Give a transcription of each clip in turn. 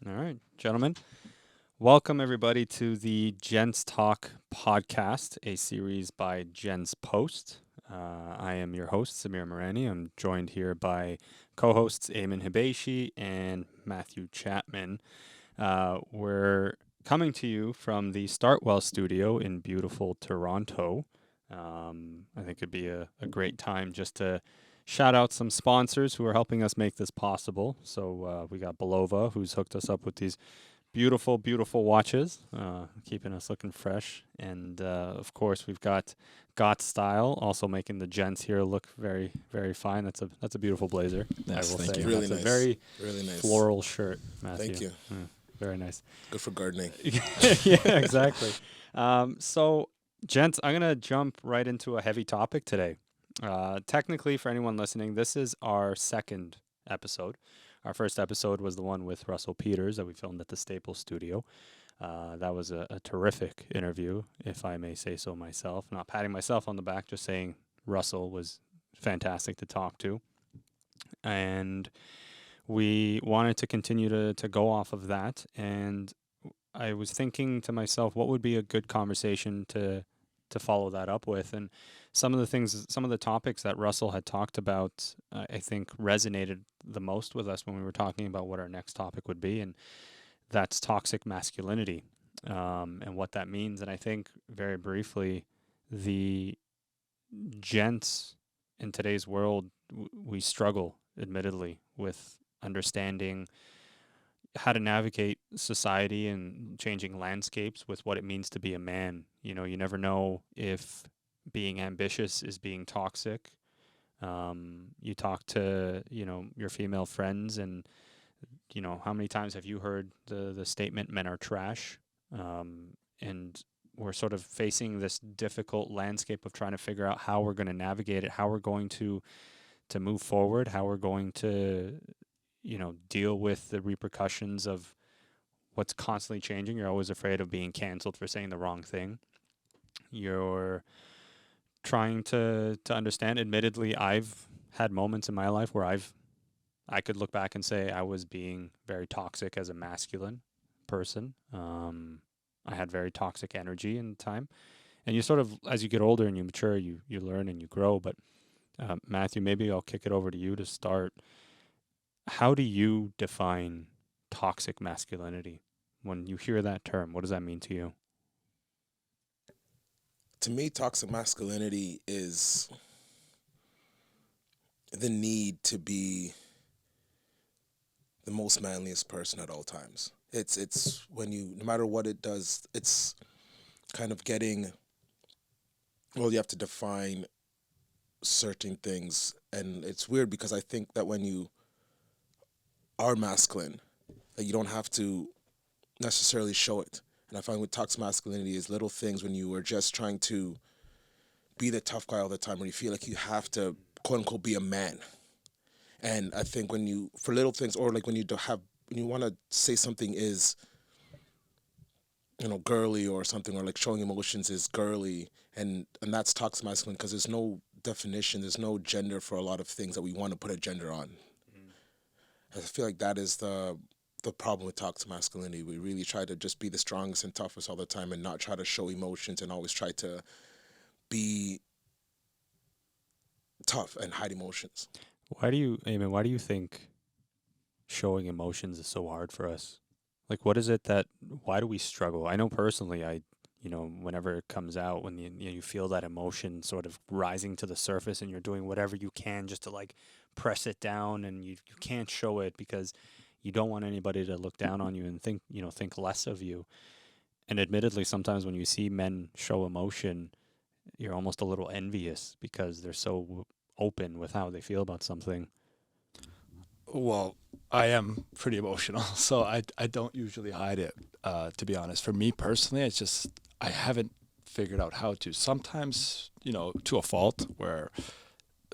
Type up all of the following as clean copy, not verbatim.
All right, gentlemen. Welcome, everybody, to the Gents Talk podcast, a series by Gents Post. I am your host, Samir Mourani. I'm joined here by co hosts Ayman Hbeichi and Matthew Chapman. We're coming to you from the Startwell studio in beautiful Toronto. I think it'd be a great time just to shout out some sponsors who are helping us make this possible. So we got BULOVA, who's hooked us up with these beautiful, beautiful watches, keeping us looking fresh. And of course, we've got Style also making the gents here look very, very fine. That's a beautiful blazer. Yes, I will thank say you. Really that's nice. a very Really nice. floral shirt, Matthew. Thank you. Very nice. Good for gardening. Yeah, exactly. So, gents, I'm gonna jump right into a heavy topic today. Technically, for anyone listening, this is our second episode. Our first episode was the one with Russell Peters that we filmed at the Staples Studio. That was a terrific interview, if I may say so myself. Not patting myself on the back, just saying Russell was fantastic to talk to. And we wanted to continue to go off of that. And I was thinking to myself, what would be a good conversation to follow that up with? And some of the topics that Russell had talked about, I think resonated the most with us when we were talking about what our next topic would be, and that's toxic masculinity, and what that means. And I think very briefly, the gents in today's world, we struggle, admittedly, with understanding how to navigate society and changing landscapes with what it means to be a man. You know, you never know if being ambitious is being toxic. You talk to, your female friends, and, how many times have you heard the statement, men are trash? And we're sort of facing this difficult landscape of trying to figure out how we're going to navigate it, how we're going to move forward, how we're going to deal with the repercussions of what's constantly changing. You're always afraid of being canceled for saying the wrong thing. You're trying to understand. Admittedly, I've had moments in my life where I could look back and say I was being very toxic as a masculine person. I had very toxic energy in time. And you sort of, as you get older and you mature, you learn and you grow. But Matthew, maybe I'll kick it over to you to start. How do you define toxic masculinity? When you hear that term, what does that mean to you? To me, toxic masculinity is the need to be the most manliest person at all times. It's when you, no matter what it does, it's kind of getting, well, you have to define certain things. And it's weird because I think that when you are masculine, that you don't have to necessarily show it. And I find with toxic masculinity is little things when you are just trying to be the tough guy all the time, where you feel like you have to quote unquote be a man. And I think when you, for little things, or like when you do have, when you want to say something is, girly or something, or like showing emotions is girly, and that's toxic masculine because there's no definition, there's no gender for a lot of things that we want to put a gender on. I feel like that is the problem with toxic masculinity. We really try to just be the strongest and toughest all the time and not try to show emotions and always try to be tough and hide emotions. Why do you think showing emotions is so hard for us? Like, what is it why do we struggle? I know personally, whenever it comes out, when you feel that emotion sort of rising to the surface and you're doing whatever you can just to like press it down, and you can't show it because you don't want anybody to look down on you and think less of you. And admittedly, sometimes when you see men show emotion, you're almost a little envious because they're so open with how they feel about something. Well, I am pretty emotional, so I don't usually hide it. To be honest, for me personally, it's just I haven't figured out how to. Sometimes, to a fault, where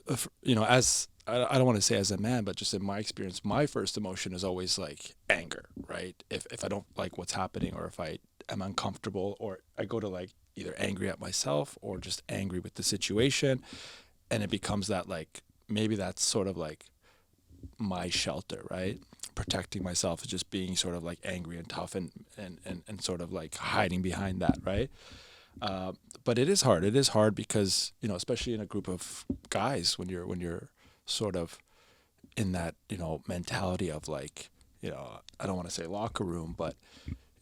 as I don't want to say as a man, but just in my experience, my first emotion is always like anger, right? If I don't like what's happening, or if I am uncomfortable, or I go to like either angry at myself or just angry with the situation, and it becomes that like maybe that's sort of like my shelter, right? protecting myself is just being sort of like angry and tough and sort of like hiding behind that, right? But it is hard. It is hard because, you know, especially in a group of guys, when you're sort of in that, you know, mentality of like, you know, I don't want to say locker room, but,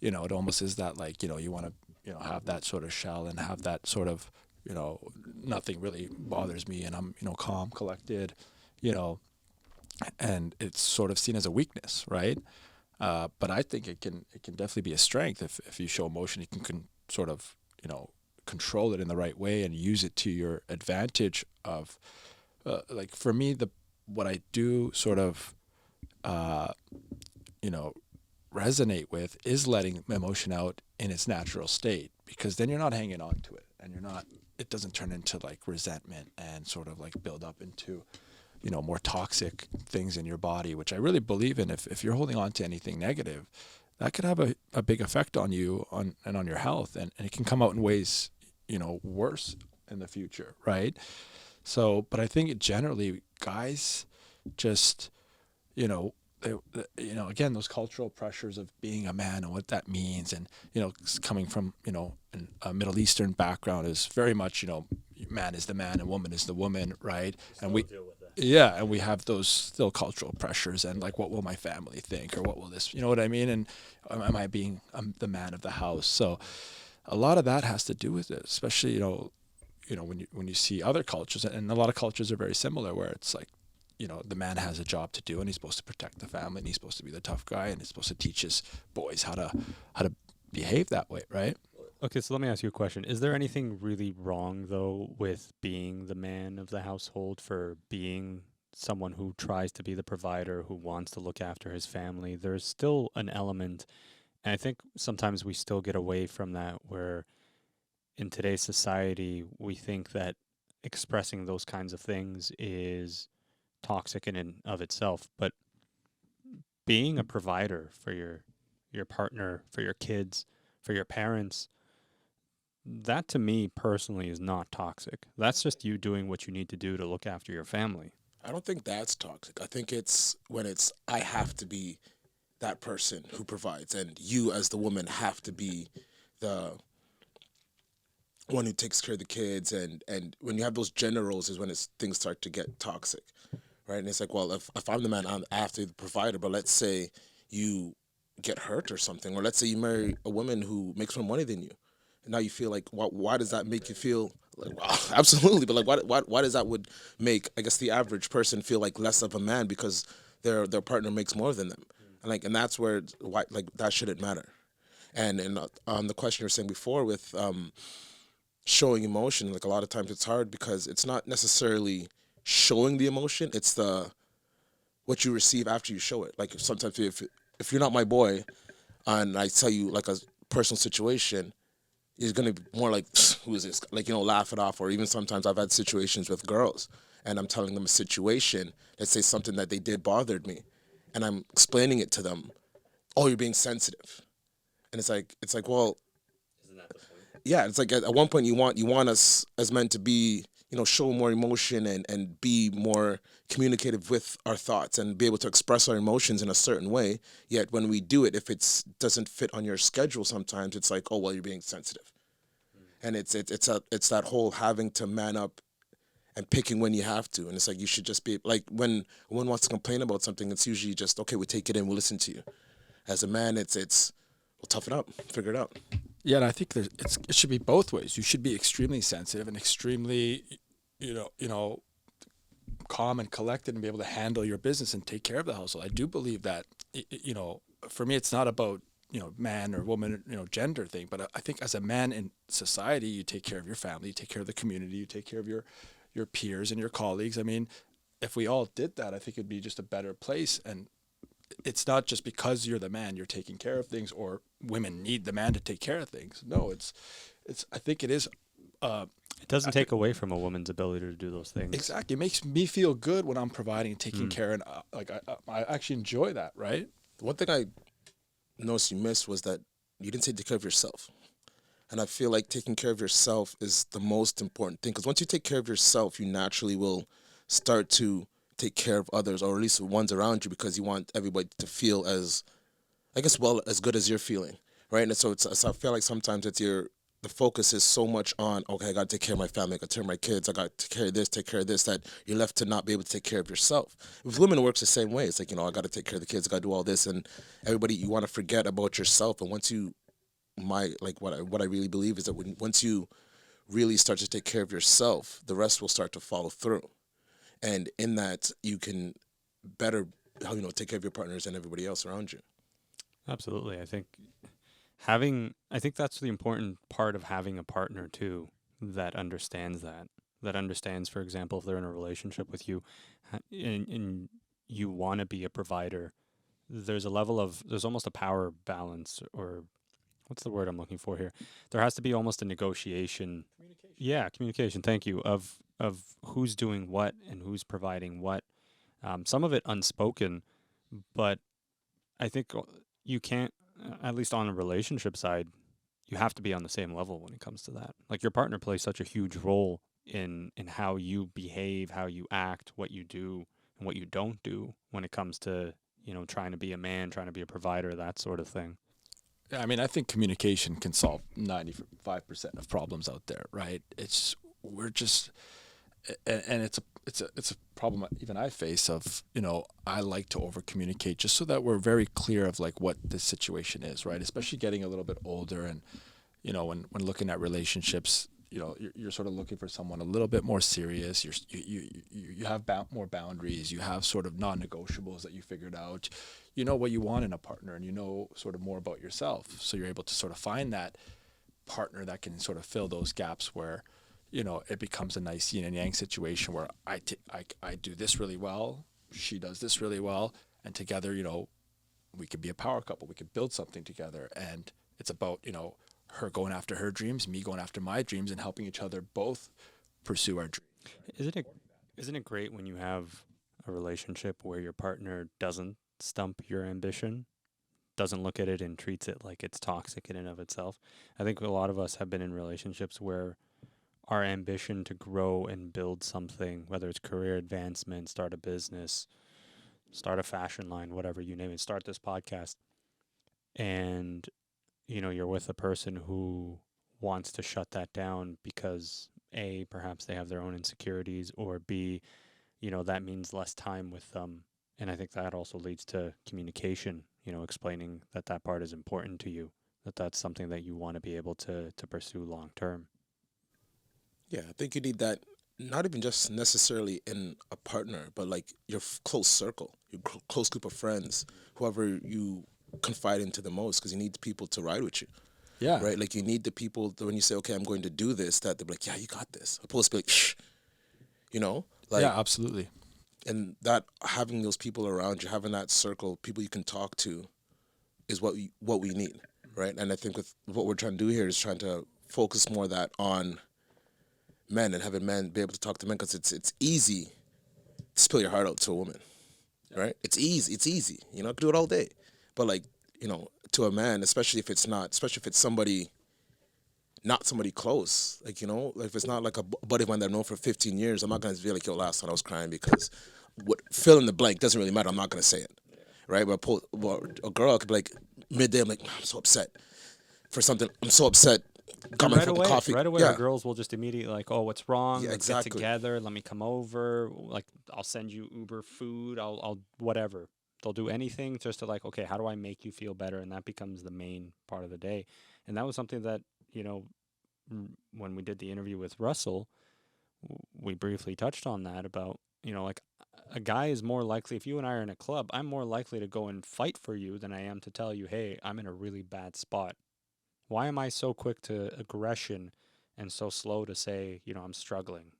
you know, it almost is that like, you know, you want to, you know, have that sort of shell and have that sort of, you know, nothing really bothers me and I'm, you know, calm, collected, you know, and it's sort of seen as a weakness, right? But I think it can definitely be a strength if you show emotion. You can sort of, you know, control it in the right way and use it to your advantage. Of like for me, what I do sort of, you know, resonate with is letting emotion out in its natural state, because then you're not hanging on to it and it doesn't turn into like resentment and sort of like build up into, you know, more toxic things in your body, which I really believe in. If you're holding on to anything negative, that could have a big effect on you and on your health, and it can come out in ways, you know, worse in the future, right? So, but I think generally guys just, you know, you know, again, those cultural pressures of being a man and what that means, and, you know, coming from, you know, a Middle Eastern background is very much, you know, man is the man and woman is the woman, right? And we deal with that. yeah, and we have those still cultural pressures and like, what will my family think, or what will this, you know what I mean? And am I being the man of the house? So a lot of that has to do with it, especially, you know, when you see other cultures, and a lot of cultures are very similar, where it's like, you know, the man has a job to do and he's supposed to protect the family and he's supposed to be the tough guy and he's supposed to teach his boys how to behave that way, right? Okay, so let me ask you a question. Is there anything really wrong, though, with being the man of the household, for being someone who tries to be the provider, who wants to look after his family? There's still an element, and I think sometimes we still get away from that, where in today's society, we think that expressing those kinds of things is toxic in and of itself. But being a provider for your partner, for your kids, for your parents, that to me personally is not toxic. That's just you doing what you need to do to look after your family. I don't think that's toxic. I think it's when it's I have to be that person who provides, and you as the woman have to be the one who takes care of the kids, and when you have those gender roles is when things start to get toxic, right? And it's like, well, if I'm the man, I have to be the provider. But let's say you get hurt or something, or let's say you marry a woman who makes more money than you, and now you feel like, why does that make you feel like, wow, absolutely, but like, why does that would make, I guess, the average person feel like less of a man because their partner makes more than them, and that's where why, like, that shouldn't matter. And on the question you were saying before with showing emotion, like, a lot of times it's hard because it's not necessarily showing the emotion, it's the what you receive after you show it. Like, sometimes if you're not my boy and I tell you like a personal situation, you're gonna be more like, who is this? Like, you know, laugh it off. Or even sometimes I've had situations with girls and I'm telling them a situation, let's say something that they did bothered me, and I'm explaining it to them. Oh, you're being sensitive. And it's like, well, Isn't that the point? yeah, it's like at one point you want us as men to be, you know, show more emotion and be more communicative with our thoughts and be able to express our emotions in a certain way. Yet when we do it, if it doesn't fit on your schedule, sometimes it's like, oh, well, you're being sensitive. And it's that whole having to man up and picking when you have to. And it's like, you should just be like, when one wants to complain about something, it's usually just, okay, we take it in, we'll listen to you. As a man, it's well, toughen up, figure it out. Yeah, and I think it should be both ways. You should be extremely sensitive and extremely, you know, calm and collected and be able to handle your business and take care of the household. I do believe that, you know, for me, it's not about, you know, man or woman, you know, gender thing, but I think as a man in society, you take care of your family, you take care of the community, you take care of your peers and your colleagues. I mean, if we all did that, I think it'd be just a better place. And it's not just because you're the man you're taking care of things, or women need the man to take care of things. No, it's I think it is. It doesn't take away from a woman's ability to do those things. Exactly. It makes me feel good when I'm providing and taking care, and I actually enjoy that, right? One thing I noticed you missed was that you didn't take care of yourself. And I feel like taking care of yourself is the most important thing, because once you take care of yourself, you naturally will start to take care of others, or at least the ones around you, because you want everybody to feel as, I guess, well, as good as you're feeling, right? And so I feel like sometimes the focus is so much on, okay, I got to take care of my family, I got to take care of my kids, I got to take care of this, that you're left to not be able to take care of yourself. With women, it works the same way. It's like, I got to take care of the kids, I got to do all this, and everybody, you want to forget about yourself. And once you, what I really believe is that once you really start to take care of yourself, the rest will start to follow through. And in that, you can better, take care of your partners and everybody else around you. Absolutely. I think that's the important part of having a partner too, that understands that understands, for example, if they're in a relationship with you, and you want to be a provider, there's almost a power balance, or what's the word I'm looking for here? There has to be almost a negotiation. Yeah, communication. Thank you. Of who's doing what and who's providing what. Some of it unspoken, but I think you can't. At least on the relationship side, you have to be on the same level when it comes to that. Like, your partner plays such a huge role in how you behave, how you act, what you do, and what you don't do when it comes to trying to be a man, trying to be a provider, that sort of thing. Yeah, I mean, I think communication can solve 95% of problems out there, right? We're just, and it's a problem even I face of, I like to over communicate just so that we're very clear of like what the situation is, right? Especially getting a little bit older, and when looking at relationships, you're sort of looking for someone a little bit more serious. You have more boundaries. You have sort of non-negotiables that you figured out. You know what you want in a partner, and you know sort of more about yourself. So you're able to sort of find that partner that can sort of fill those gaps where, it becomes a nice yin and yang situation where I do this really well, she does this really well, and together, we could be a power couple. We could build something together, and it's about, her going after her dreams, me going after my dreams, and helping each other both pursue our dreams. Isn't it great when you have a relationship where your partner doesn't stump your ambition, doesn't look at it and treats it like it's toxic in and of itself? I think a lot of us have been in relationships where our ambition to grow and build something, whether it's career advancement, start a business, start a fashion line, whatever you name it, start this podcast, and you're with a person who wants to shut that down because A, perhaps they have their own insecurities, or B, that means less time with them. And I think that also leads to communication, explaining that part is important to you, that's something that you want to be able to pursue long term. Yeah, I think you need that, not even just necessarily in a partner, but like your close circle, your close group of friends, whoever you confide into the most, because you need people to ride with you. Yeah. Right? Like, you need the people that when you say, okay, I'm going to do this, that they're like, yeah, you got this. Opposed to be like, shh, like, Yeah, absolutely. and that, having those people around you, having that circle, people you can talk to, is what we need, right? And I think with what we're trying to do here is trying to focus more that on men, and having men be able to talk to men, because it's easy to spill your heart out to a woman, right? It's easy. I could do it all day, but like, to a man, especially if it's somebody, not somebody close, like, like if it's not like a buddy of mine that I've known for 15 years, I'm not gonna be like, yo, last night I was crying because what, fill in the blank, doesn't really matter. I'm not gonna say it, right? But a girl could be like, midday, I'm like, I'm so upset for something. I'm so upset. Got my cup of coffee. Right away, Yeah, the girls will just immediately like, "Oh, what's wrong? Yeah, Let's get exactly. together. Let me come over. Like, I'll send you Uber food. I'll whatever." They'll do anything just to like, okay, how do I make you feel better? And that becomes the main part of the day. And that was something that when we did the interview with Russell, we briefly touched on that about like, a guy is more likely, if you and I are in a club, I'm more likely to go and fight for you than I am to tell you, hey, I'm in a really bad spot. Why am I so quick to aggression and so slow to say, I'm struggling,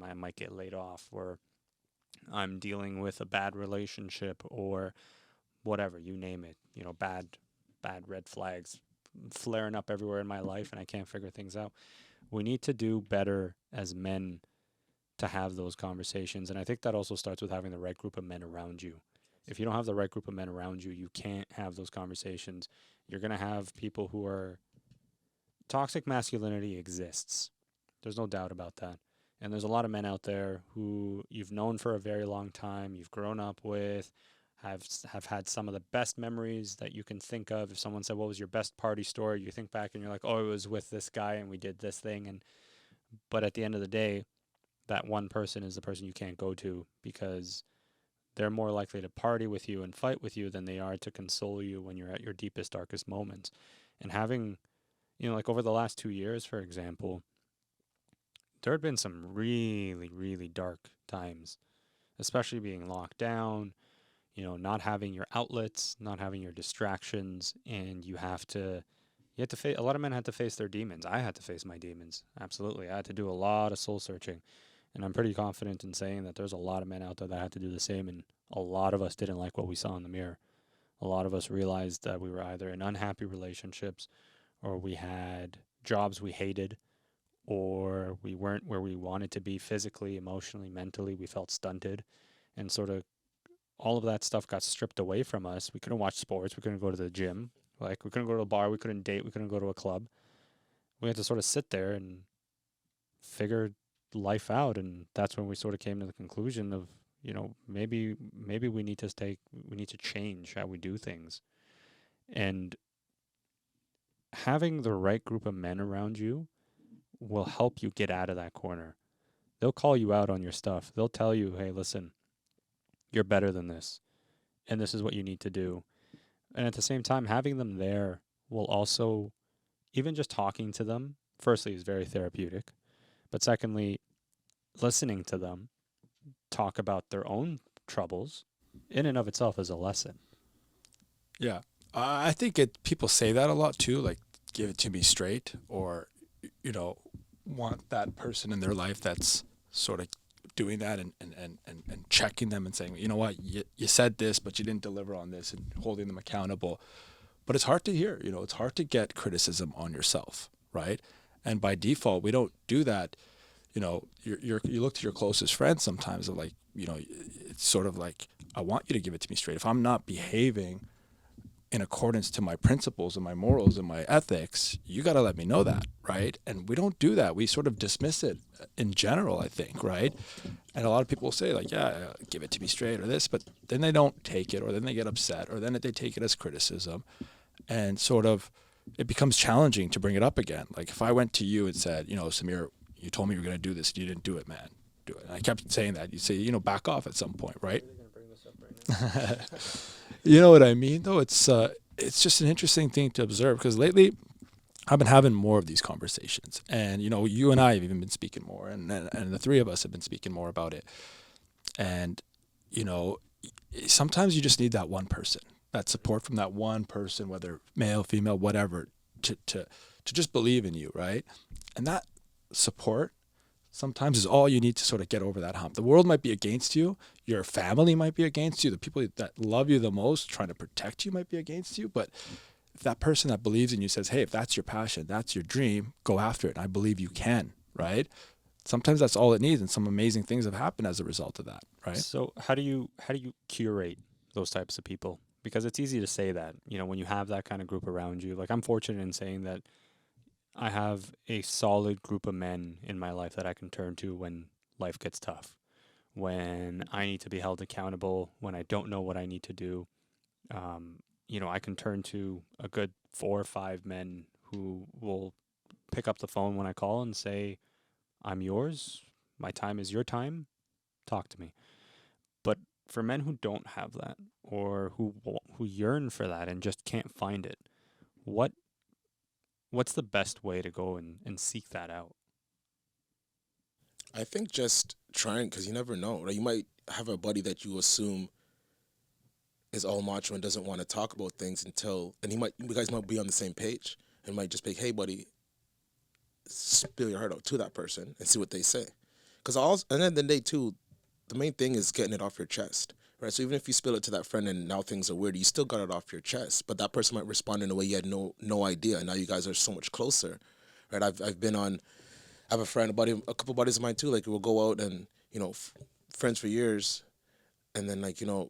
I might get laid off, or I'm dealing with a bad relationship, or whatever, you name it, bad red flags flaring up everywhere in my life and I can't figure things out. We need to do better as men to have those conversations. And I think that also starts with having the right group of men around you. If you don't have the right group of men around you, you can't have those conversations. You're going to have people toxic masculinity exists. There's no doubt about that. And there's a lot of men out there who you've known for a very long time, you've grown up with, have had some of the best memories that you can think of. If someone said, "What was your best party story?" You think back and you're like, "Oh, it was with this guy and we did this thing." And but at the end of the day, that one person is the person you can't go to because they're more likely to party with you and fight with you than they are to console you when you're at your deepest, darkest moments. And having, like over the last 2 years, for example, there had been some really, really dark times, especially being locked down, not having your outlets, not having your distractions, and you had to face, a lot of men had to face their demons. I had to face my demons. Absolutely. I had to do a lot of soul searching. And I'm pretty confident in saying that there's a lot of men out there that had to do the same. And a lot of us didn't like what we saw in the mirror. A lot of us realized that we were either in unhappy relationships or we had jobs we hated or we weren't where we wanted to be physically, emotionally, mentally. We felt stunted. And sort of all of that stuff got stripped away from us. We couldn't watch sports. We couldn't go to the gym. Like, we couldn't go to a bar. We couldn't date. We couldn't go to a club. We had to sort of sit there and figure life out. And that's when we sort of came to the conclusion of, maybe we need to change how we do things. And having the right group of men around you will help you get out of that corner. They'll call you out on your stuff. They'll tell you, "Hey, listen, you're better than this, and this is what you need to do." And at the same time, having them there will also, even just talking to them, firstly, is very therapeutic. But secondly, listening to them talk about their own troubles in and of itself is a lesson. Yeah. I think people say that a lot too, like, give it to me straight, or, want that person in their life that's sort of doing that and checking them and saying, "You know what, you said this, but you didn't deliver on this," and holding them accountable. But it's hard to hear, it's hard to get criticism on yourself, right? And by default, we don't do that. You look to your closest friends sometimes of like, it's sort of like, I want you to give it to me straight. If I'm not behaving in accordance to my principles and my morals and my ethics, you got to let me know that, right? And we don't do that. We sort of dismiss it in general, I think, right? And a lot of people will say like, "Yeah, give it to me straight," or this, but then they don't take it, or then they get upset, or then they take it as criticism, and sort of it becomes challenging to bring it up again. Like if I went to you and said, "Samir, you told me you were going to do this and you didn't do it, man. Do it." And I kept saying that. You'd say, back off at some point, right? You know what I mean, though? It's just an interesting thing to observe because lately I've been having more of these conversations, and you and I have even been speaking more, and the three of us have been speaking more about it. And sometimes you just need that one person, that support from that one person, whether male, female, whatever, to just believe in you, right? And that support sometimes is all you need to sort of get over that hump. The world might be against you. Your family might be against you. The people that love you the most, trying to protect you, might be against you. But if that person that believes in you says, "Hey, if that's your passion, that's your dream, go after it. And I believe you can," right? Sometimes that's all it needs. And some amazing things have happened as a result of that, right? So how do you curate those types of people? Because it's easy to say that, when you have that kind of group around you. Like, I'm fortunate in saying that I have a solid group of men in my life that I can turn to when life gets tough, when I need to be held accountable, when I don't know what I need to do. I can turn to a good 4 or 5 men who will pick up the phone when I call and say, "I'm yours. My time is your time. Talk to me." But for men who don't have that, or who yearn for that and just can't find it, what what's the best way to go and seek that out? I think just trying, because you never know. Right? You might have a buddy that you assume is all macho and doesn't want to talk about things and you guys might be on the same page and might just be, "Hey, buddy, spill your heart out to that person and see what they say." Because and at the end of the day, too, the main thing is getting it off your chest, right? So even if you spill it to that friend and now things are weird, you still got it off your chest. But that person might respond in a way you had no idea. And now you guys are so much closer, right? I have a friend, a couple buddies of mine too. Like we'll go out and friends for years, and then the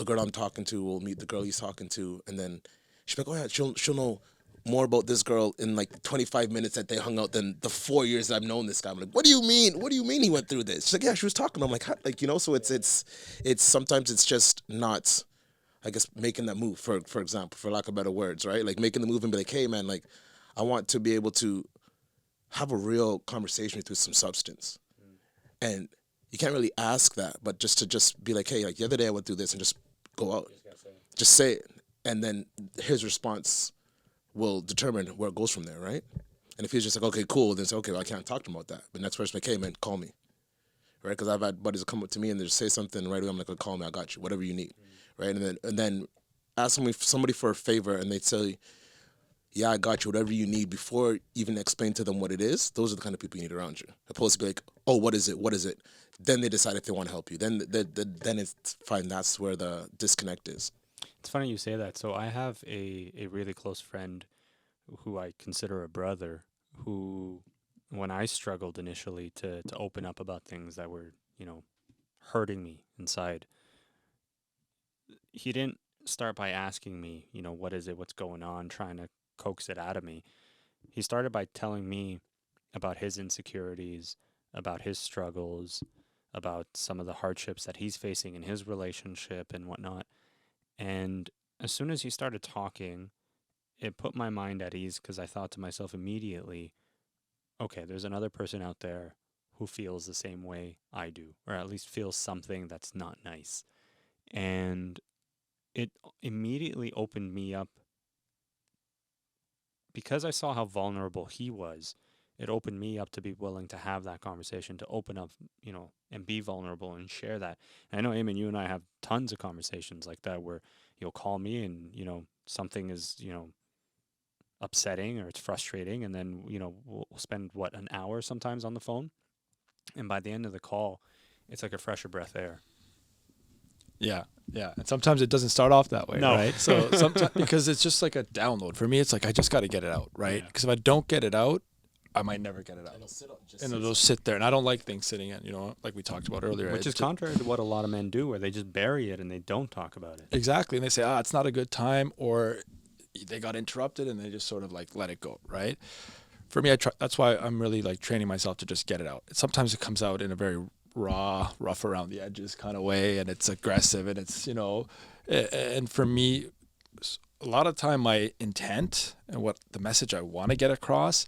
girl I'm talking to will meet the girl he's talking to, and then she'll be like, "Oh yeah, she'll know more about this girl in like the 25 minutes that they hung out than the 4 years that I've known this guy. I'm like, what do you mean? What do you mean he went through this? She's like, yeah, she was talking. I'm like, how? Like, you know, so it's sometimes it's just not, I guess, making that move, for example, for lack of better words, right? Like making the move and be like, hey man, like I want to be able to have a real conversation with you with some substance. And you can't really ask that, but just be like, hey, like the other day I went through this, and just go out. Just say it. And then his response will determine where it goes from there, right? And if he's just like, okay, cool, then say, okay, well, I can't talk to him about that. But next person, like, hey, man, call me, right? Because I've had buddies that come up to me and they just say something right away. I'm like, oh, call me, I got you, whatever you need, right? And then ask somebody for a favor, and they say, yeah, I got you, whatever you need, before even explain to them what it is. Those are the kind of people you need around you. Opposed to be like, oh, what is it? What is it? Then they decide if they want to help you. Then it's fine. That's where the disconnect is. It's funny you say that. So I have a really close friend who I consider a brother, who, when I struggled initially to open up about things that were, hurting me inside, he didn't start by asking me, what is it, what's going on, trying to coax it out of me. He started by telling me about his insecurities, about his struggles, about some of the hardships that he's facing in his relationship and whatnot. And as soon as he started talking, it put my mind at ease, because I thought to myself immediately, okay, there's another person out there who feels the same way I do, or at least feels something that's not nice. And it immediately opened me up, because I saw how vulnerable he was. It opened me up to be willing to have that conversation, to open up, and be vulnerable and share that. And I know, Eamon, you and I have tons of conversations like that where you'll call me and, something is, upsetting or it's frustrating. And then, we'll spend, an hour sometimes on the phone. And by the end of the call, it's like a fresher breath air. Yeah, yeah. And sometimes it doesn't start off that way, No. right? So sometimes, because it's just like a download. For me, it's like I just got to get it out, right? Yeah. Because if I don't get it out, I might never get it out. And It'll sit there. And I don't like things sitting in, like we talked about earlier. Which is contrary to what a lot of men do, where they just bury it and they don't talk about it. Exactly. And they say, it's not a good time, or they got interrupted, and they just sort of like let it go, right? For me, that's why I'm really like training myself to just get it out. Sometimes it comes out in a very raw, rough around the edges kind of way, and it's aggressive, and it's, and for me, a lot of time my intent and what the message I want to get across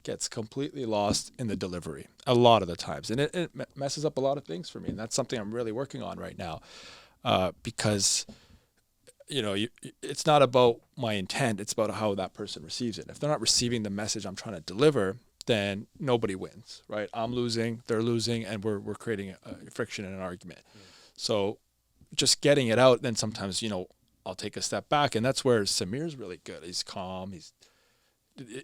gets completely lost in the delivery a lot of the times, and it messes up a lot of things for me. And that's something I'm really working on right now, because it's not about my intent, it's about how that person receives it. If they're not receiving the message I'm trying to deliver, then nobody wins, right? I'm losing, they're losing, and we're creating a friction and an argument. So just getting it out, then sometimes, I'll take a step back, and that's where Samir's really good. He's calm. He's,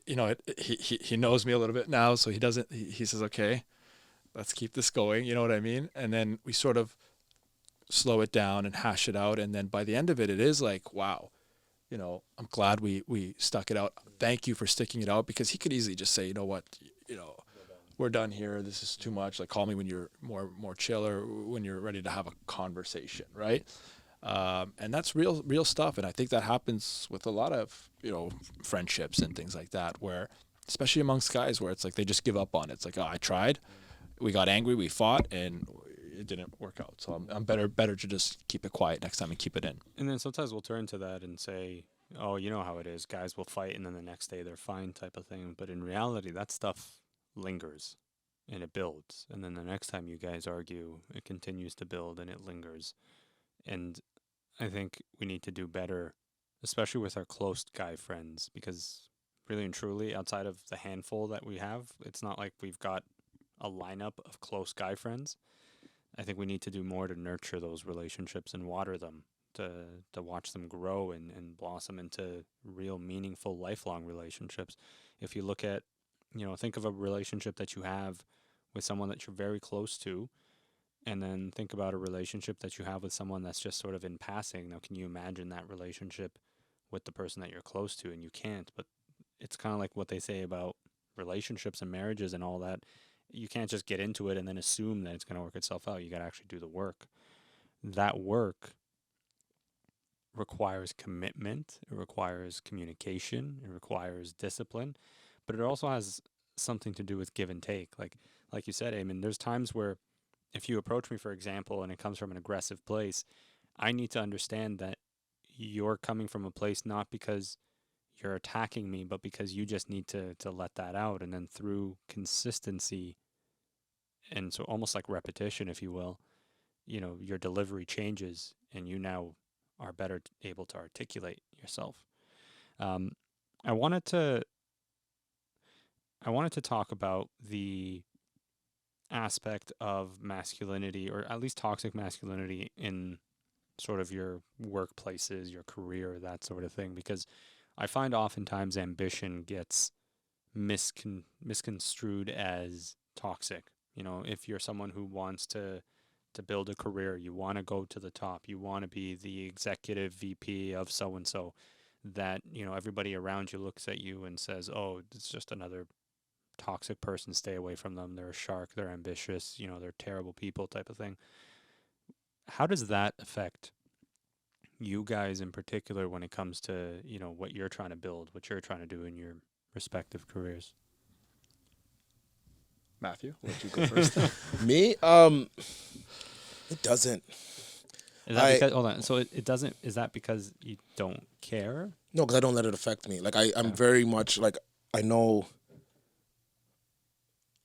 he knows me a little bit now, so he says, okay, let's keep this going. You know what I mean? And then we sort of slow it down and hash it out. And then by the end of it, it is like, wow, I'm glad we stuck it out. Thank you for sticking it out, because he could easily just say, you know what, we're done here. This is too much. Like, call me when you're more chill, or when you're ready to have a conversation, right? And that's real stuff. And I think that happens with a lot of, friendships and things like that, where, especially amongst guys, where it's like they just give up on it. It's like, I tried, we got angry, we fought, and it didn't work out. So I'm better to just keep it quiet next time and keep it in. And then sometimes we'll turn to that and say, oh, you know how it is. Guys will fight, and then the next day they're fine, type of thing. But in reality, that stuff lingers and it builds. And then the next time you guys argue, it continues to build and it lingers. And I think we need to do better, especially with our close guy friends, because really and truly, outside of the handful that we have, it's not like we've got a lineup of close guy friends. I think we need to do more to nurture those relationships and water them, to watch them grow and blossom into real meaningful lifelong relationships. If you look at, think of a relationship that you have with someone that you're very close to, and then think about a relationship that you have with someone that's just sort of in passing. Now, can you imagine that relationship with the person that you're close to? And you can't, but it's kind of like what they say about relationships and marriages and all that. You can't just get into it and then assume that it's going to work itself out. You got to actually do the work. That work requires commitment, it requires communication, it requires discipline, but it also has something to do with give and take. Like you said, Eamon, there's times where if you approach me, for example, and it comes from an aggressive place, I need to understand that you're coming from a place not because you're attacking me, but because you just need to let that out. And then through consistency, and so almost like repetition, if you will, your delivery changes and you now are better able to articulate yourself. Um, I wanted to I wanted to talk about the aspect of masculinity, or at least toxic masculinity, in sort of your workplaces, your career, that sort of thing, because I find oftentimes ambition gets misconstrued as toxic. If you're someone who wants to build a career, you want to go to the top, you want to be the executive VP of so and so, that everybody around you looks at you and says, "Oh, it's just another toxic person. Stay away from them. They're a shark. They're ambitious. They're terrible people," type of thing. How does that affect you guys in particular when it comes to what you're trying to build, what you're trying to do in your respective careers? Matthew, let you go first. Me, it doesn't. Is that because, hold on? So it doesn't. Is that because you don't care? No, because I don't let it affect me. Like I'm very much like, I know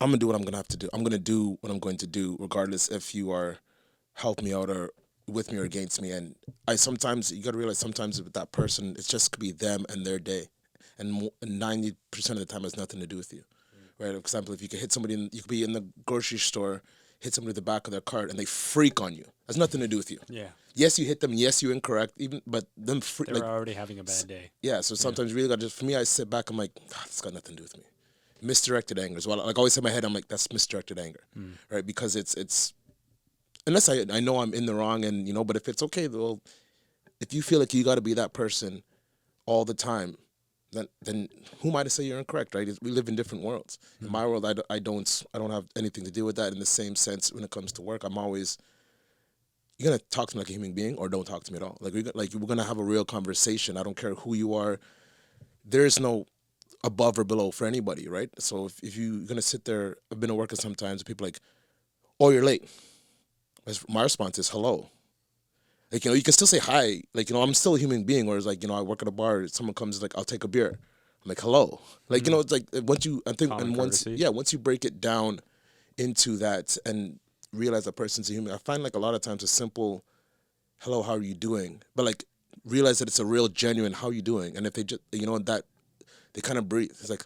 I'm gonna do what I'm gonna have to do. I'm gonna do what I'm going to do, regardless if you are help me out or with me or against me. And sometimes you gotta realize, sometimes with that person, it's just could be them and their day, and 90% of the time has nothing to do with you. Right? For example, if you could hit somebody, you could be in the grocery store, hit somebody at the back of their cart, and they freak on you. Has nothing to do with you. Yeah. Yes, you hit them. Yes, you're incorrect. But them They're already having a bad day. Yeah. So sometimes you really got, just for me, I sit back. I'm like, it's got nothing to do with me. Misdirected anger as well. Like I always in my head, I'm like, that's misdirected anger, right? Because it's unless I know I'm in the wrong, and but if it's okay, though, if you feel like you got to be that person all the time, then who am I to say you're incorrect, right? We live in different worlds. In my world, I don't have anything to do with that. In the same sense, when it comes to work, I'm always, you're gonna talk to me like a human being, or don't talk to me at all. Like we're gonna have a real conversation. I don't care who you are. There's no above or below for anybody, right? So if you're gonna sit there, I've been at work sometimes, people like, "Oh, you're late." My response is hello. Like, you can still say hi. Like, I'm still a human being. Whereas, like, I work at a bar. Someone comes, like, I'll take a beer. I'm like, hello. Like, it's like once you, I think, Common and courtesy. once you break it down into that and realize that person's a human, I find, like, a lot of times a simple, hello, how are you doing? But, like, realize that it's a real, genuine, how are you doing? And if they just, that they kind of breathe. It's like,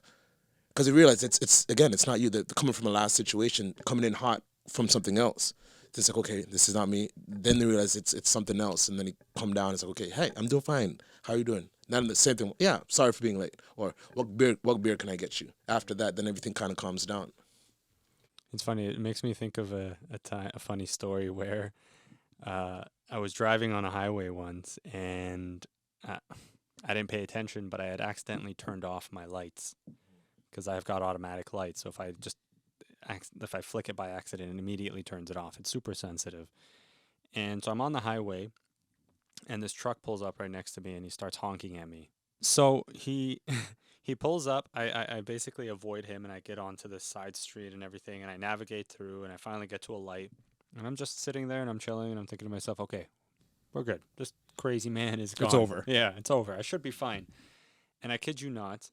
because they realize it's again, it's not you. They're coming from a last situation, coming in hot from something else. It's like, okay, this is not me. Then they realize it's something else, and then they come down. It's like, okay, hey, I'm doing fine. How are you doing? Not the same thing. Yeah, sorry for being late. Or what beer can I get you? After that, then everything kind of calms down. It's funny. It makes me think of a funny story where I was driving on a highway once, and I didn't pay attention, but I had accidentally turned off my lights because I've got automatic lights. So if I flick it by accident, it immediately turns it off. It's super sensitive. And so I'm on the highway, and this truck pulls up right next to me, and he starts honking at me. So he he pulls up. I basically avoid him, and I get onto this side street and everything, and I navigate through, and I finally get to a light. And I'm just sitting there, and I'm chilling, and I'm thinking to myself, okay, we're good. This crazy man is gone. It's over. Yeah, it's over. I should be fine. And I kid you not,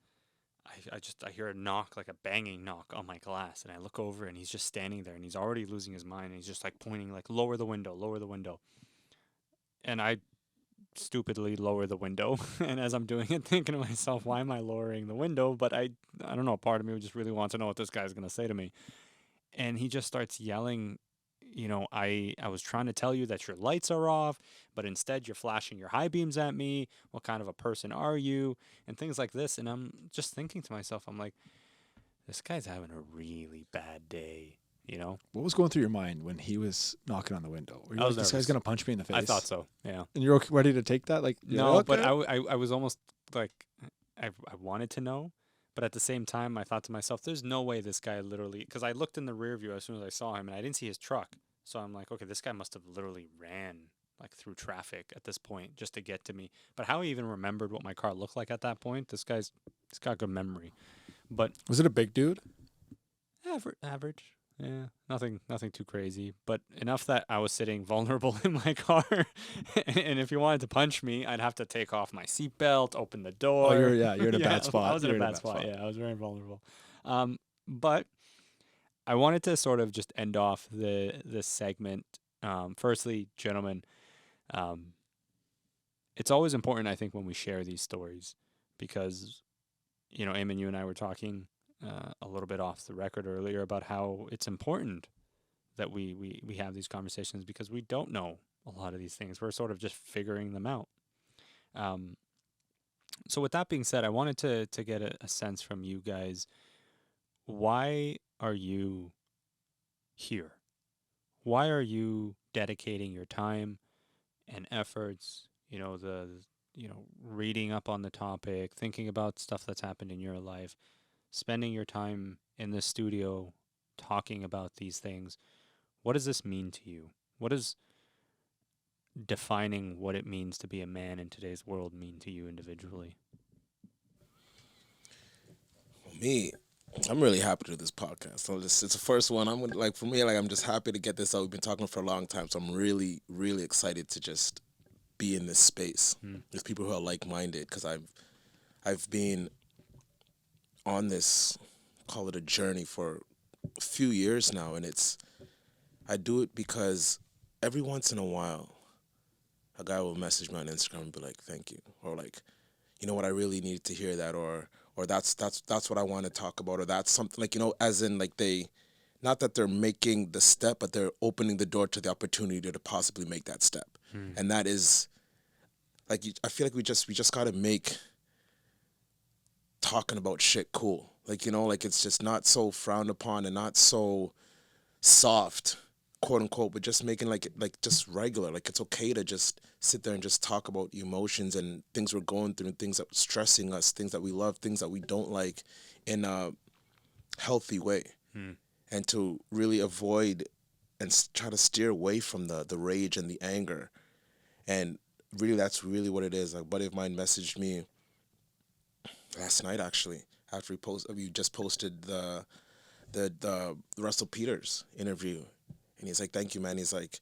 I hear a knock, like a banging knock on my glass, and I look over, and he's just standing there, and he's already losing his mind, and he's just like pointing, like, lower the window, lower the window. And I stupidly lower the window, and as I'm doing it, thinking to myself, why am I lowering the window? But I don't know, part of me just really wants to know what this guy's gonna say to me. And he just starts yelling, I was trying to tell you that your lights are off, but instead you're flashing your high beams at me. What kind of a person are you? And things like this. And I'm just thinking to myself, I'm like, this guy's having a really bad day, What was going through your mind when he was knocking on the window? Were you like, this guy's going to punch me in the face? I thought so, yeah. And you're okay, ready to take that? Like, no, okay? but I was almost like, I wanted to know. But at the same time, I thought to myself, there's no way this guy literally, because I looked in the rear view as soon as I saw him, and I didn't see his truck. So I'm like, okay, this guy must have literally ran like through traffic at this point just to get to me. But how he even remembered what my car looked like at that point, he's got good memory. But Was it a big dude? average. Yeah, nothing too crazy, but enough that I was sitting vulnerable in my car, and if he wanted to punch me, I'd have to take off my seatbelt, open the door. Oh, you're in a Yeah, bad spot. I was in You're a bad spot. Yeah, I was very vulnerable. But I wanted to sort of just end off this segment. Firstly, gentlemen, it's always important, I think, when we share these stories, because Eamon, you and I were talking a little bit off the record earlier about how it's important that we have these conversations, because we don't know a lot of these things. We're sort of just figuring them out. So with that being said, I wanted to get a sense from you guys. Why are you here? Why are you dedicating your time and efforts, reading up on the topic, thinking about stuff that's happened in your life, spending your time in the studio talking about these things? What does this mean to you? What does defining what it means to be a man in today's world mean to you individually? Me, I'm really happy to do this podcast. So it's the first one. For me, I'm just happy to get this out. We've been talking for a long time, so I'm really, really excited to just be in this space with people who are like-minded, because I've been on this, call it a journey, for a few years now, and I do it because every once in a while, a guy will message me on Instagram and be like, "Thank you," or like, "You know what, I really needed to hear that," or that's what I want to talk about, or that's something, like, as in, like, they, not that they're making the step, but they're opening the door to the opportunity to possibly make that step. And that is, like, I feel like we just got to make talking about shit cool. Like, like, it's just not so frowned upon and not so soft, quote unquote, but just making like just regular. Like, it's okay to just sit there and just talk about emotions and things we're going through and things that are stressing us, things that we love, things that we don't like, in a healthy way. And to really avoid and try to steer away from the rage and the anger. And really, that's really what it is. Like, a buddy of mine messaged me last night, actually, after we just posted the Russell Peters interview, and he's like, "Thank you, man." He's like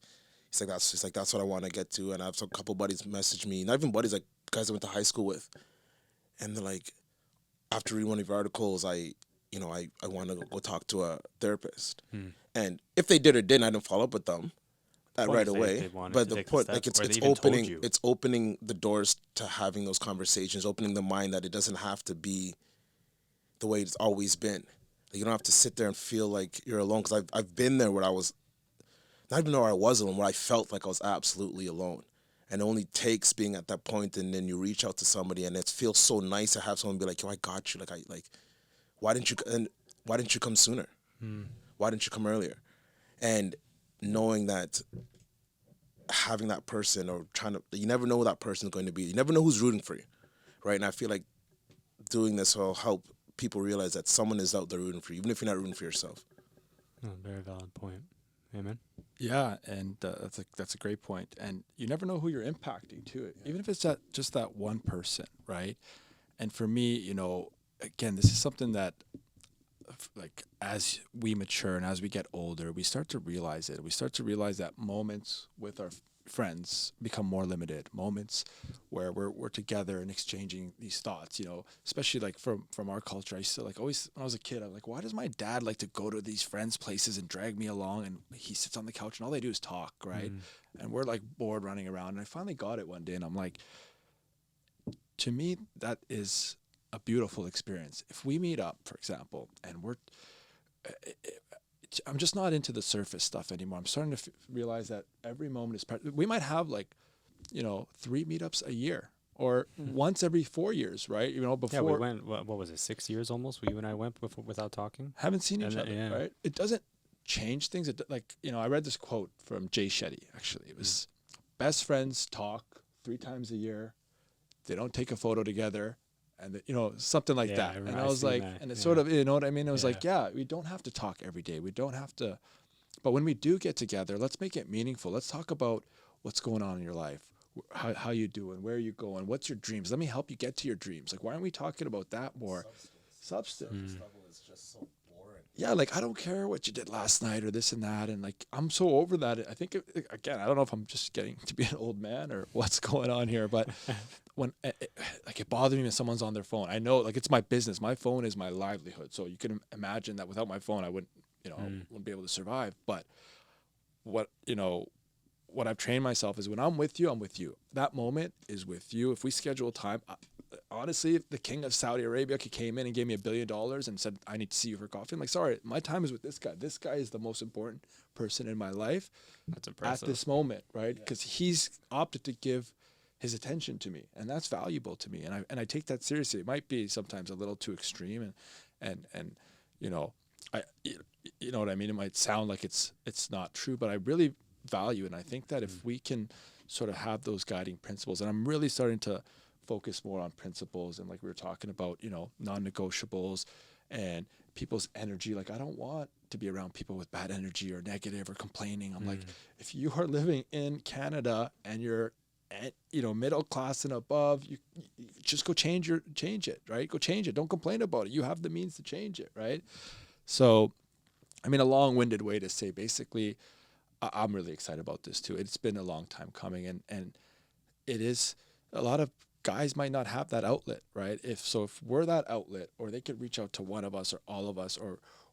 that's what I want to get to. And I have a couple buddies message me, not even buddies, like guys I went to high school with, and they're like, after reading one of your articles, I want to go talk to a therapist. And if they did or didn't, I didn't follow up with them right away. But the point, like, it's opening the doors to having those conversations, opening the mind that it doesn't have to be the way it's always been. Like, you don't have to sit there and feel like you're alone. Because I've been there where I was, not even where I was alone, where I felt like I was absolutely alone. And it only takes being at that point, and then you reach out to somebody, and it feels so nice to have someone be like, "Yo, I got you." Why didn't you come sooner? Why didn't you come earlier? And knowing that, having that person, or you never know who that person is going to be. You never know who's rooting for you, right? And I feel like doing this will help people realize that someone is out there rooting for you, even if you're not rooting for yourself. Oh, very valid point. Amen. Yeah, and that's a great point. And you never know who you're impacting too, even if it's just that one person, right? And for me, again, this is something that, like, as we mature and as we get older, we start to realize it. We start to realize that moments with our friends become more limited. Moments where we're together and exchanging these thoughts, especially like from our culture. I used to, like, always, when I was a kid, I'm like, why does my dad like to go to these friends' places and drag me along, and he sits on the couch and all they do is talk, right? And we're like bored running around. And I finally got it one day, and I'm like, to me, that is a beautiful experience. If we meet up, for example, and I'm just not into the surface stuff anymore. I'm starting to realize that every moment is we might have, like, 3 meetups a year, or once every 4 years, right? Before. Yeah, we went, what was it, 6 years almost? You and I went before, without talking? Haven't seen each other, right? It doesn't change things. I read this quote from Jay Shetty, actually. It was, best friends talk 3 times a year. They don't take a photo together. And something like that. And I was like, and it's sort of, you know what I mean? It was like, we don't have to talk every day. We don't have to, but when we do get together, let's make it meaningful. Let's talk about what's going on in your life? How you doing? Where are you going? What's your dreams? Let me help you get to your dreams. Like, why aren't we talking about that more? Substance. Level is just so boring. Yeah, like, I don't care what you did last night or this and that. And like, I'm so over that. I think, again, I don't know if I'm just getting to be an old man or what's going on here, but when like, it bothers me when someone's on their phone. I know, like, it's my business. My phone is my livelihood. So you can imagine that without my phone, I wouldn't, wouldn't be able to survive. But what I've trained myself is when I'm with you, I'm with you. That moment is with you. If we schedule time, honestly, if the king of Saudi Arabia came in and gave me $1 billion and said, I need to see you for coffee, I'm like, sorry, my time is with this guy. This guy is the most important person in my life. That's impressive. At this moment, right? Because he's opted to give his attention to me, and that's valuable to me. And I take that seriously. It might be sometimes a little too extreme, and I you know what I mean? It might sound like it's not true, but I really value it. And I think that if we can sort of have those guiding principles, and I'm really starting to focus more on principles, and like we were talking about, non-negotiables and people's energy. Like, I don't want to be around people with bad energy or negative or complaining. I'm like, if you are living in Canada and you're middle class and above, you just go change it, right? Go change it. Don't complain about it. You have the means to change it, right? So, I mean, a long-winded way to say, basically, I'm really excited about this too. It's been a long time coming, and it is, a lot of guys might not have that outlet, right? If we're that outlet, or they could reach out to one of us or all of us,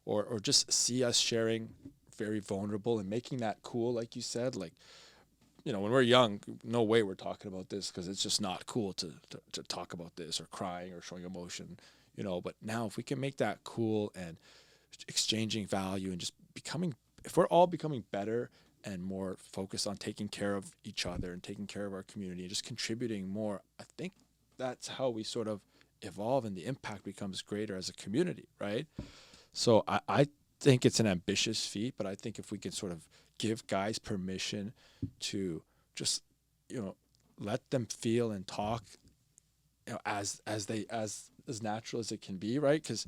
or just see us sharing very vulnerable and making that cool, like you said, like, when we're young, no way we're talking about this, because it's just not cool to talk about this, or crying or showing emotion, but now if we can make that cool and exchanging value and just if we're all becoming better and more focused on taking care of each other and taking care of our community and just contributing more, I think that's how we sort of evolve, and the impact becomes greater as a community, right? So I think it's an ambitious feat, but I think if we can sort of give guys permission to just, let them feel and talk, as natural as it can be, right? Because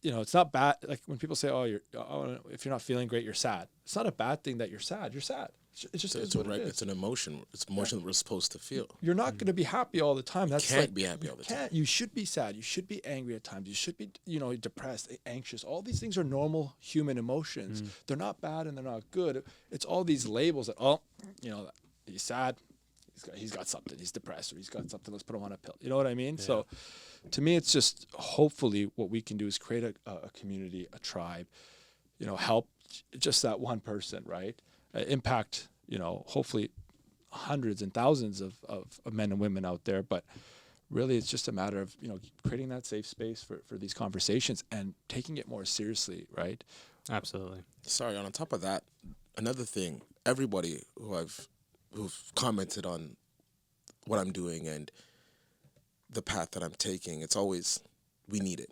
it's not bad. Like, when people say, if you're not feeling great, you're sad. It's not a bad thing that you're sad. You're sad. It's just it's an emotion. It's emotion that we're supposed to feel. You're not going to be happy all the time. You can't be happy all the time. You should be sad. You should be angry at times. You should be, depressed, anxious. All these things are normal human emotions. They're not bad and they're not good. It's all these labels that, he's sad. He's got something. He's depressed, or he's got something. Let's put him on a pill. You know what I mean? Yeah. So, to me, it's just, hopefully what we can do is create a community, a tribe, help just that one person, right? Impact, hopefully hundreds and thousands of men and women out there. But really, it's just a matter of, creating that safe space for these conversations and taking it more seriously, right? Absolutely. Sorry, on top of that, another thing, everybody who've commented on what I'm doing and the path that I'm taking, it's always, we need it.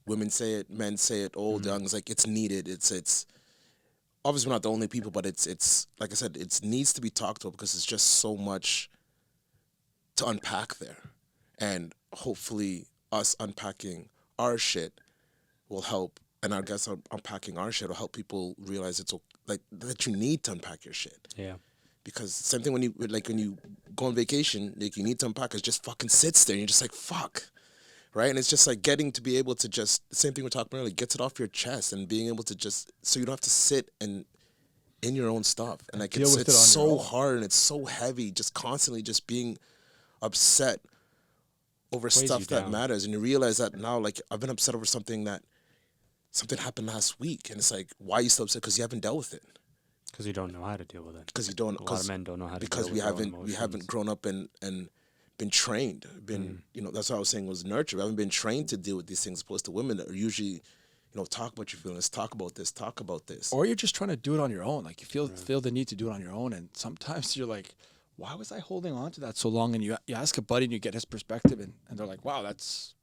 Women say it, men say it, old, young. It's like, it's needed. It's obviously, we're not the only people, but it's like I said, it needs to be talked about, because it's just so much to unpack there. And hopefully us unpacking our shit will help, and I guess unpacking our shit will help people realize that you need to unpack your shit. Yeah. Because same thing when you go on vacation, like, you need to unpack, it just fucking sits there and you're just like, fuck. Right? And it's just like getting to be able to just, same thing we talked about earlier, gets it off your chest, and being able to just, so you don't have to sit in your own stuff. And like, it's so hard and it's so heavy, just constantly just being upset over stuff that matters. And you realize that now, like, I've been upset over something happened last week, and it's like, why are you so upset? Because you haven't dealt with it. Because you don't know how to deal with it. Because you don't. A lot of men don't know how to. Because deal with we haven't grown up and been trained. That's what I was saying was nurtured. We haven't been trained to deal with these things, opposed to women that are usually, talk about your feelings, talk about this. Or you're just trying to do it on your own. Like, you feel the need to do it on your own, and sometimes you're like, why was I holding on to that so long? And you ask a buddy and you get his perspective, and they're like, wow, that's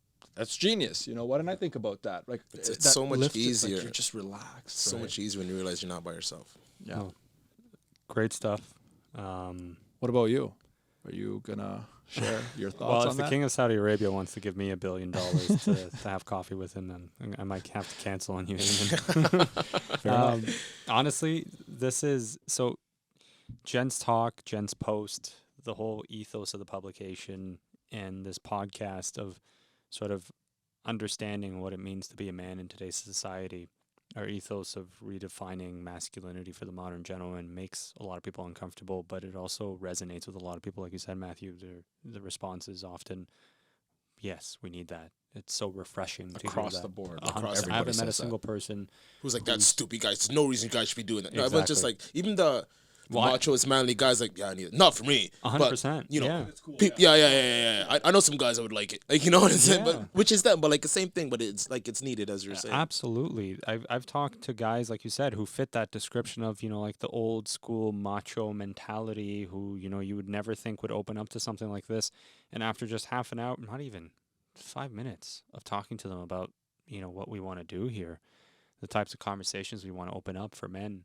genius. Why didn't I think about that? Like, it's so much easier. Like, you're just relaxed. So much easier when you realize you're not by yourself. Yeah. Oh, great stuff. What about you? Are you gonna share your thoughts well, on if the that? King of Saudi Arabia wants to give me $1 billion to have coffee with him, then I might have to cancel on you. Honestly, this is so. Gents Talk, Gents Post, the whole ethos of the publication and this podcast of sort of understanding what it means to be a man in today's society. Our ethos of redefining masculinity for the modern gentleman makes a lot of people uncomfortable, but it also resonates with a lot of people. Like you said, Matthew, the response is often, yes, we need that. It's so refreshing to hear Across that. the board. Across I haven't met a says that. single person Who's like, that's stupid, guys. There's no reason you guys should be doing that. No, everyone's just Exactly. like, even the Why- machoist, manly guys, like, yeah, I need it. Not for me. 100%. But, you know, yeah. yeah. I know some guys that would like it. Like, you know what I'm saying? Yeah. But which is them, but like the same thing, but it's like it's needed, as you're saying. Absolutely. I've talked to guys, like you said, who fit that description of, like the old school macho mentality who, you would never think would open up to something like this. And after just half an hour, not even 5 minutes of talking to them about, what we want to do here, the types of conversations we want to open up for men,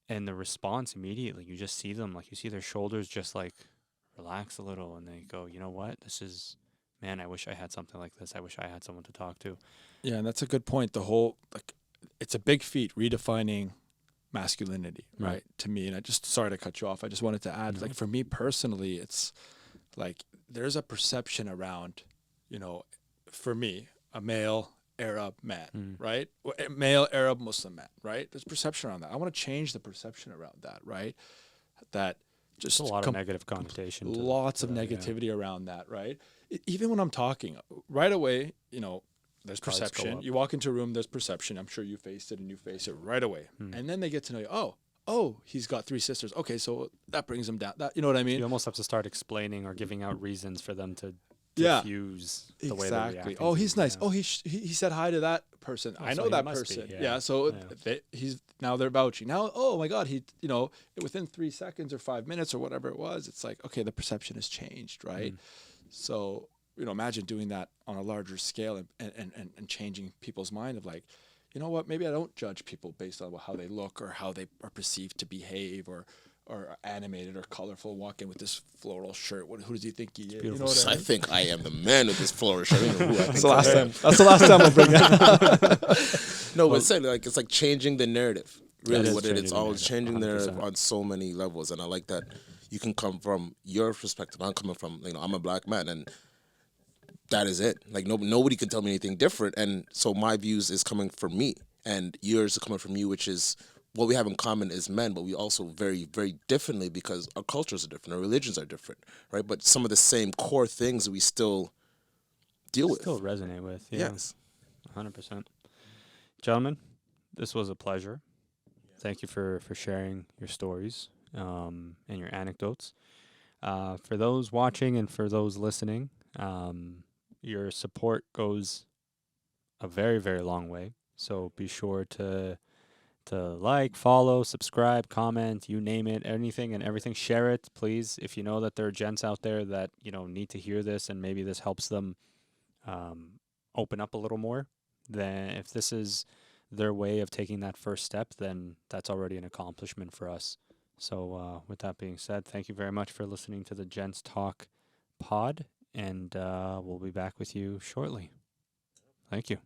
and the response immediately, you just see them, like you see their shoulders just like relax a little, and they go, you know what, man, I wish I had something like this. I wish I had someone to talk to. Yeah, and that's a good point. The whole, like, it's a big feat redefining masculinity, right? To me, and sorry to cut you off. I just wanted to add, like, for me personally, it's like there's a perception around, for me, a male Arab man, right? Male Arab Muslim man, right? There's perception around that. I want to change the perception around that, right? That just There's a lot of negative connotation. Lots of negativity around that, right? Even when I'm talking, right away, there's perception. You walk into a room, there's perception. I'm sure you faced it and you face it right away. And then they get to know you. Oh, he's got 3 sisters. Okay, so that brings him down. That, you know what I mean? You almost have to start explaining or giving out reasons for them to Yeah, diffuse the way they're reacting. Oh, he's nice. Yeah. Oh, he said hi to that person. I so know he that must be, person. yeah. Yeah, so Yeah. now they're vouching. Now, oh my God, he, within 3 seconds or 5 minutes or whatever it was, it's like, okay, the perception has changed, right? So, imagine doing that on a larger scale and changing people's mind of like, you know what, maybe I don't judge people based on how they look or how they are perceived to behave or animated or colorful. Walk in with this floral shirt. Who does he think he is? You know what I mean? I think I am the man with this floral shirt. I don't know who I think That's the last time. That's the last time I'll bring that. No, but it's like changing the narrative. Really, what it is. It's always changing the 100%. narrative on so many levels, and I like that you can come from your perspective. I'm coming from, I'm a black man, and that is it. Like nobody can tell me anything different, and so my views is coming from me, and yours are coming from you, which is what we have in common is men, but we also very, very differently because our cultures are different, our religions are different, right? But some of the same core things we still deal with. Still resonate with. Yeah. Yes. 100%. Gentlemen, this was a pleasure. Thank you for sharing your stories and your anecdotes. For those watching and for those listening, your support goes a very, very long way. So be sure to like, follow, subscribe, comment, you name it, anything and everything. Share it, please. If you know that there are gents out there that, need to hear this and maybe this helps them open up a little more, then if this is their way of taking that first step, then that's already an accomplishment for us. So with that being said, thank you very much for listening to the Gents Talk pod, and we'll be back with you shortly. Thank you.